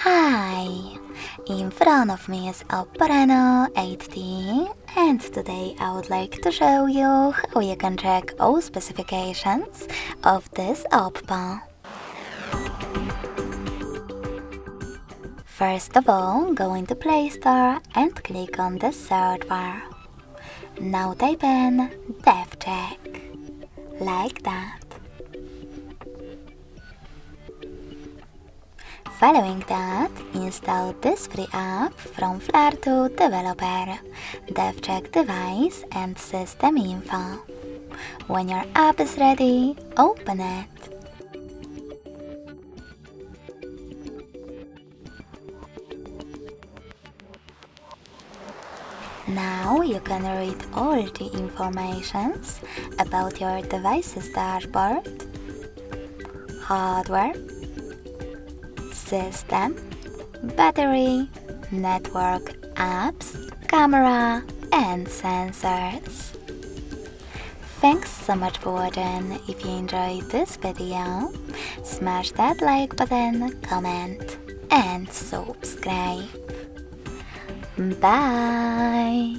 Hi! In front of me is OPPO Reno 8T, and today I would like to show you how you can check all specifications of this OPPO. First of all, go into Play Store and click on the search bar. Now type in DevCheck, like that. Following that, install this free app from Flare2 developer, DevCheck device and system info. When your app is ready, open it. Now you can read all the informations about your device's dashboard, hardware, system, battery, network, apps, camera, and sensors. Thanks so much for watching. If you enjoyed this video, smash that like button, comment, and subscribe. Bye!